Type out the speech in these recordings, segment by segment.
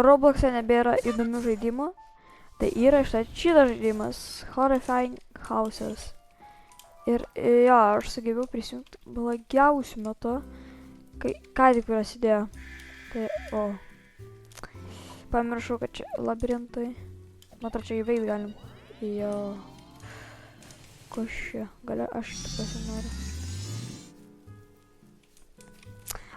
Roblox'e nebėra įdomių žaidimų. Tai yra štai šitas žaidimas, Horrifying Houses. Ir jo, aš sugebėjau prisijungti blogiausiu metu, kai ką tik prasidėjo. Tai, pamiršau, kad čia labirintai. Matau, čia įveikt galim. Jo. Kas čia? Gal aš tik pasinoriu.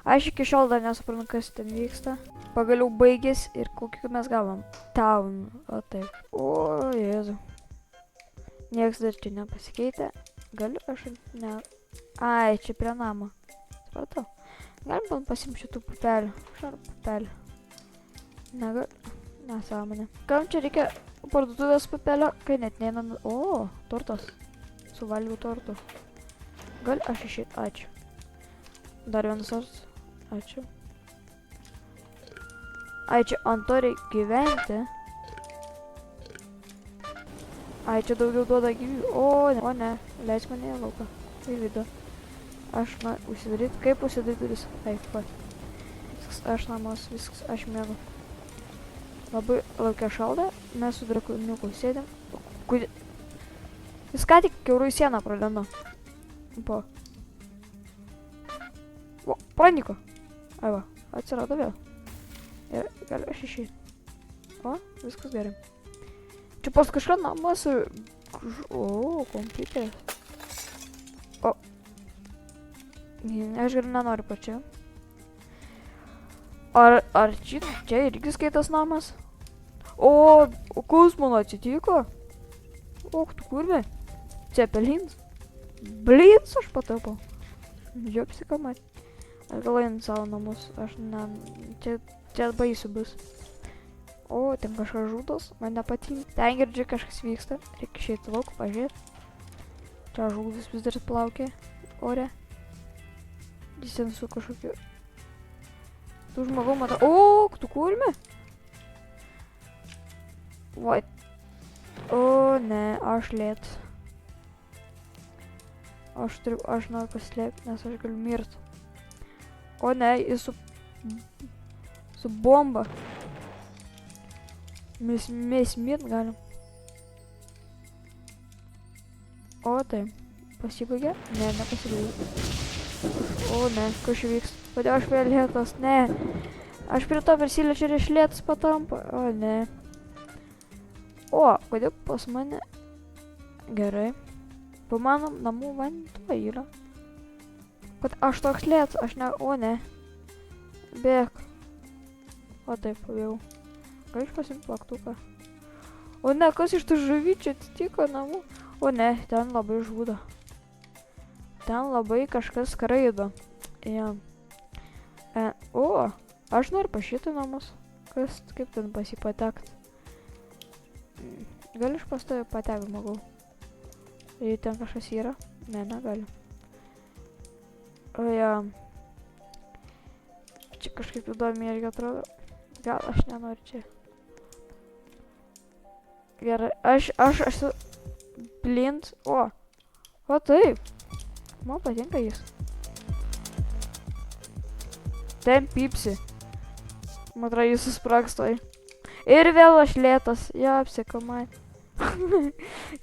Aš iki šiol dar nesuprantu, kas ten vyksta. Pagaliau baigės ir kokį mes gavom. Town. O taip. O, Jėzu. Niekas dar čia nepasikeitė. Galiu aš ne... Ai, čia prie namo. Supratau. Galim pasimti šitų pupelių. Šarų pupelių. Negaliu. Nesąmonė. Kam čia reikia parduotuvės pupelio, kai net neina... O, tortas. Suvalgiau tortų. Gal aš išeit? Ačiū. Dar vienas tortas. Ačiū. Ai, čia ant to reikia gyventi. Ai, čia daugiau duoda gyvybių. O ne. Leisk mane į lauką. Į vidų. Aš užsidaryt. Kaip užsidaryt duris? Ai, va. Viskas, aš namas, viskas, aš mėgau. Labai laukia šalda. Mes su drakoniuku sėdėm. Jis ką tik kiaurų į sieną pralendo. O, paniko. Ai va, atsirado vėl. Ir gal aš išeit. O, viskas gerai. Čia pas kažką namas ir... O, kompiuteris. O. Aš gerai nenoriu pačia. Ar čia irgi skaitas namas? O, kas man atsitiko? O, tu kurmi? Cepelins? Blins aš patapau. Žiopsi ką matė. Aš gal einu savo namus. Aš ne... Čia baisu bus. O, ten kažkas žudos. Man nepatinka. Ten girdžiu kažkas vyksta. Reikia išeiti lauk, pažiūrėti. Čia žudas vis dar plaukia ore. Jis ten su kažkokiu... Tu žmogau matau. O, tu kurmi? Vai. O, ne, aš lėt. Aš noriu paslėpti, nes aš galiu mirti. O ne, jis su bomba. Mes mirt galim. O taip, pasibaigė? Ne, nepasibaigė. O ne, kas čia vyks? Kodėl aš vėl lėtas? Ne. Aš prie to prisiliečiu ir iš lėtas patampa. O ne. O, kodėl pas mane? Gerai. Po mano namų vanduo yra. Kad aš toks lėtas, aš ne... O ne. Bėk. O taip, pabėjau. Gal aš pasimti plaktuką? O ne, kas iš tų žuvyčių atsitiko namų? O ne, ten labai žuda. Ten labai kažkas skraido. Ja. O, aš noriu pašyti namus. Kas, kaip ten pasipatekt? Gal aš pastoju patek žmogau? Jei ten kažkas yra? Ne, negaliu. O ja. Čia kažkaip įdomiai irgi atrodo. Gal aš nenoriu čia. Gerai, aš esu blind. O taip. Man patinka jis. Ten pypsi. Man atrodo, jis suspragstoj. Ir vėl aš lėtas. Jo, apsikamai.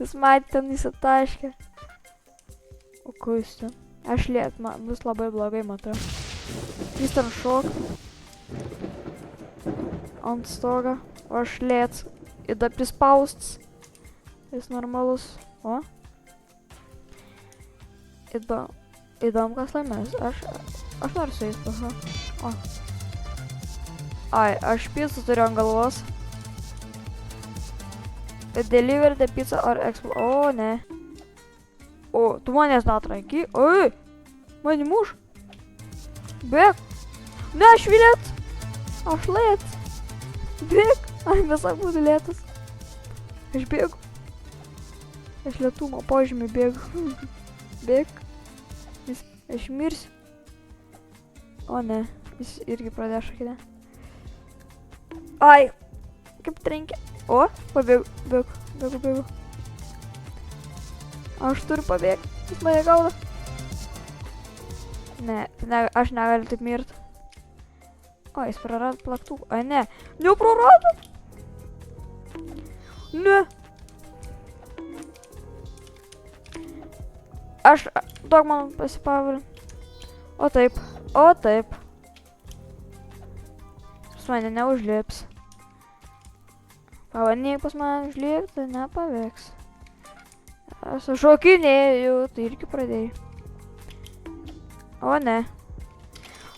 Jūs matė ten įsitaškė. O kas ten? Aš lėt, man bus labai blogai, matau. Jis ten šok. Ant stogo. O aš lėt. Ir dar prispausts. Jis normalus. O? Įdom, kas laimės. Aš noriu su jais pasau. O. Ai, aš pizzą turiu ant galvos. Deliver the pizza or explode. O, ne. O, tu manęs netranki. Oi, mani muš. Bėk. Ne, aš lėt. Aš lėt. Bėk. Ai, visai būtų lėtas. Aš bėgu. Aš lėtumo požymį bėgu. Bėk. Aš mirsiu. O, ne. Jis irgi pradėjo šakinę. Ai. Kaip trenkia. O, pabėgu. Bėgu. Aš turiu pabėgti. Jis mane gauda. Ne, aš negaliu taip mirti. O, jis prarado plaktuką. Ai, ne. Neprarado? Ne. Duok man pasipavarį. O taip. O taip. Pas mane neužlips. Pavandyk pas mane užlipti, tai nepavyks. Aš šokinėjau, tai irgi pradėjai. O ne.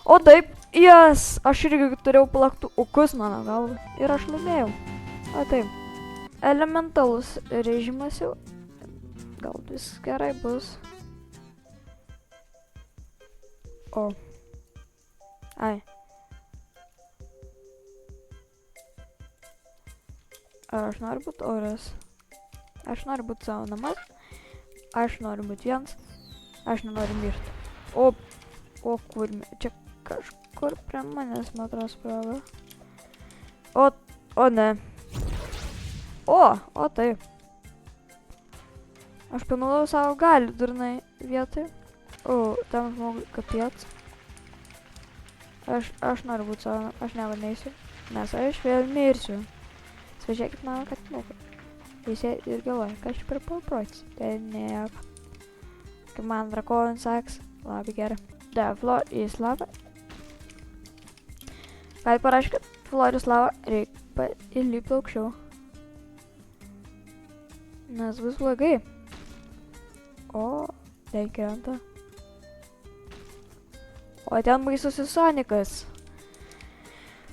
O taip. Jas. Aš irgi turėjau plaktų. O kas mano galva? Ir aš laimėjau. O taip. Elementalus režimas jau. Gal vis gerai bus. O. Ai. Aš noriu būti oras. Aš noriu būti savo namas. Aš noriu būti vienas. Aš nenoriu mirti. O kur? Čia kažkur prie manęs, man atrodo, sprava. O ne. O taip. Aš panaudojau savo galių durnai vietoj. O, tam žmogui kapiec. Aš noriu būti savo, aš nevaneisiu. Nes aš vėl mirsiu. Svežiekit mano katinuką. Visi ir galvoja, kad aš per paprotis. Tai nieko. Kaip man drakonin saks, labai gerai. The floor is lava. Gal parašyti, kad floor is lava, reikia įlipti aukščiau. Nes bus blogai. O, ten krenta. O ten baisusis Sonikas.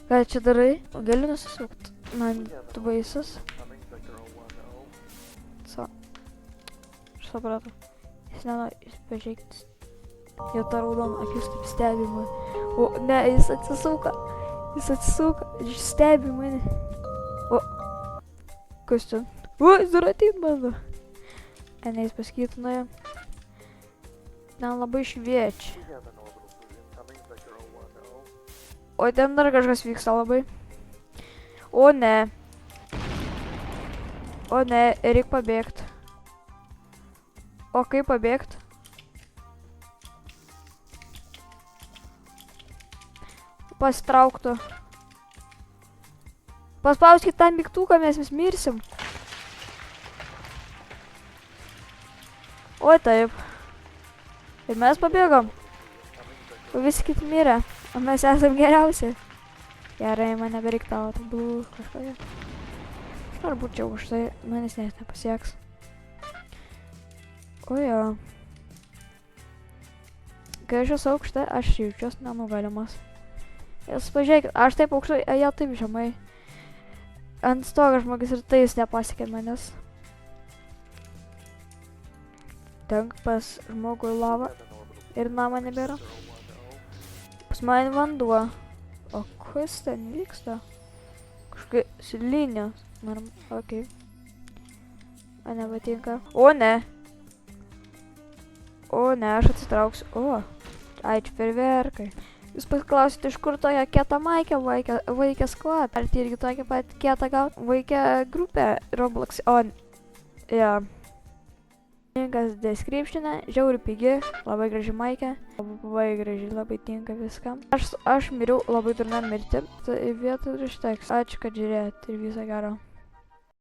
Ką čia darai? Gali nusisukti. Man tu baisus. Aš supratau. Jis nenori pažiūrėti. Jau ta raudona akis taip stebi mane. O ne, jis atsisuka. Jis stebi mane. O, kas ten? O, jis dar ateit bando. Jis pasakytų nuėjo. Ten labai šviečia. O ten dar kažkas vyksta labai. O ne. O ne, reik pabėgti. O kaip pabėgti? Pasitrauktų. Paspauskit tą mygtuką, mes vis mirsim. O taip. Ir mes pabėgom. O visi kiti mirė. O mes esam geriausi. Gerai, man nebereik tavo tobulų kažkoje. Aš noriu būti čia už tai, manęs net nepasieks. O jo. Kai aš esu aukštai, aš jaučiuosi nenugalimas. Jūs pažiūrėkit, aš taip aukštai, jie taip žemai. Ant stogo žmogus ir tai jis nepasiekė manęs. Tenk pas žmogui lava ir nama nebėra. Pas mane vanduo. O kas ten vyksta? Kažkokia linija. Okei. Man nepatinka. O ne. O ne, aš atsitrauksiu. O. Ai, čia ferverkai. Jūs paklausite, iš kur tokia kieta maikė vaikė sklad. Ar tai irgi tokia pat kieta gal vaikė grupė Roblox. O, ja. Linkas descriptione, žiauri pigi, labai graži maikė, labai graži, labai tinka viskam. Aš miriau labai turnam mirti, tai vietoj ir išteks. Ačiū, kad žiūrėjot ir viso gero.